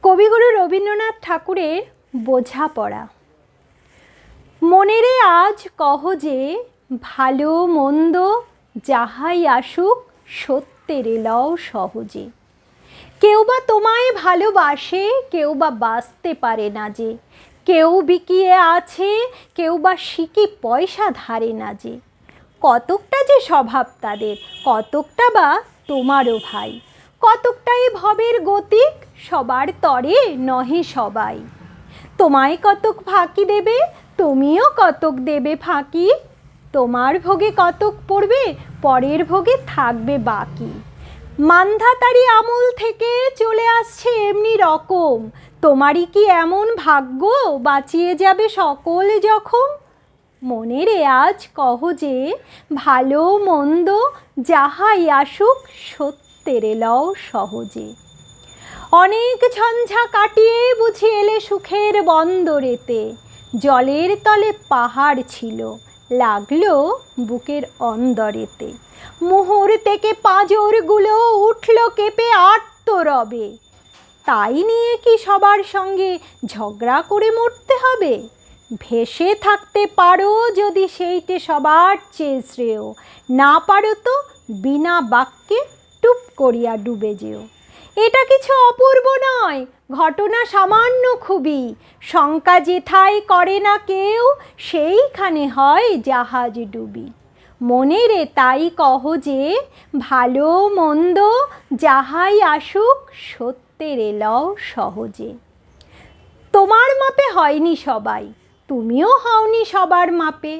কবিগুরু রবীন্দ্রনাথ ঠাকুরের বোঝাপড়া। মনেরে আজ কহ যে ভালো মন্দ যাহাই আসুক সত্যের লও সহজে। কেউ বা তোমায় ভালোবাসে, কেউ বা বাঁচতে পারে না যে। কেউ বিকিয়ে আছে, কেউ বা সিকি পয়সা ধারে না যে। কতকটা যে স্বভাব তাদের, কতকটা বা তোমারও ভাই। কতকটাই ভবের গতিক, সবার তরে নহে সবাই। তোমায় কতক ফাঁকি দেবে, তুমিও কতক দেবে ফাঁকি। তোমার ভোগে কতক পড়বে, পরের ভোগে থাকবে বাকি। মান্ধাতারি আমল থেকে চলে আসছে এমনি রকম। তোমারই কি এমন ভাগ্য, বাঁচিয়ে যাবে সকল জখম। মনেরে আজ কহ যে ভালো মন্দ যাহাই আসুক সত্যের লও সহজে। অনেক ঝঞ্ঝা কাটিয়ে বুঝি এলে সুখের বন্দরেতে। জলের তলে পাহাড় ছিল, লাগলো বুকের অন্দরেতে। মুহুর থেকে পাঁজরগুলো উঠল কেঁপে আর্তরবে। তাই নিয়ে কি সবার সঙ্গে ঝগড়া করে মরতে হবে? ভেসে থাকতে পারো যদি সেইটে সবার চেয়ে শ্রেয়। না পারো তো বিনা বাক্যে টুপ করিয়া ডুবে যেও। এটা কিছু অপূর্ব নয়, ঘটনা সামান্য খুবই। শঙ্কা যেথায় করে না কেউ, সেইখানে হয় জাহাজ ডুবি। মনেরে তাই কহ যে ভালো মন্দ যাহাই আসুক সত্যের লও সহজে। তোমার মাপে হয়নি সবাই, তুমিও হওনি সবার মাপে।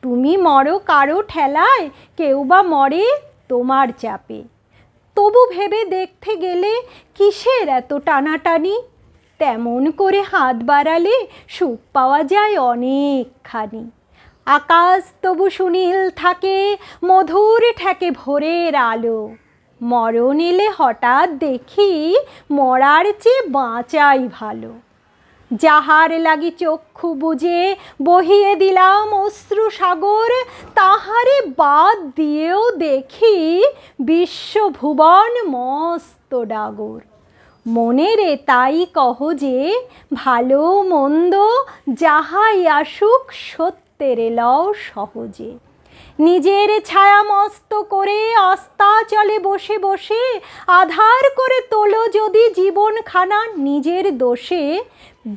তুমি মরো কারো ঠেলায়, কেউ বা মরে তোমার চাপে। তবু ভেবে দেখতে গেলে কিসের এত টানাটানি? তেমন করে হাত বাড়ালে সুখ পাওয়া যায় অনেকখানি। আকাশ তবু সুনীল থাকে, মধুর ঠেকে ভোরের আলো। মরণ এলে হঠাৎ দেখি মরার চেয়ে বাঁচাই ভালো। যাহার লাগি চক্ষু বুজে বহিয়ে দিলাম অশ্রু সাগর, তাহারে বাদ দিয়েও দেখি বিশ্বভুবন মস্ত ডাগর। মনেরে তাই কহ যে ভালো মন্দ যাহাই আসুক সত্যের লও সহজে। নিজের ছায়া মস্ত করে অস্তাচলে বসে বসে আধার করে তোলো যদি জীবনখানা নিজের দোষে।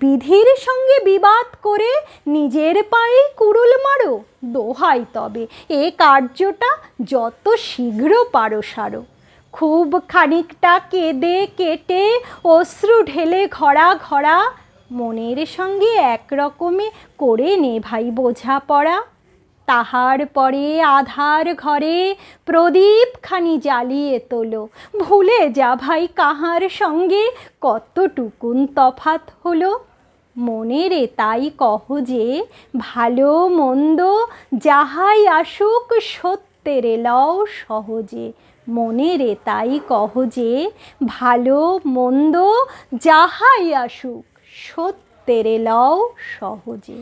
বিধির সঙ্গে বিবাদ করে নিজের পায়ে কুড়ুল মারো, দোহাই তবে এ কার্যটা যত শীঘ্র পারো সারো। খুব খানিকটা কেঁদে কেটে অশ্রু ঢেলে ঘড়া ঘড়া মনের সঙ্গে একরকমে করে নে ভাই বোঝাপড়া। তাহার পরে আধার ঘরে প্রদীপখানি জ্বালিয়ে তোলো। ভুলে যা ভাই কাহার সঙ্গে কতটুকুন তফাৎ হলো। মনেরে তাই কহ যে ভালো মন্দ যাহাই আসুক সত্যের লও সহজে। মনেরে তাই কহ যে ভালো মন্দ যাহাই আসুক সত্যের লও সহজে।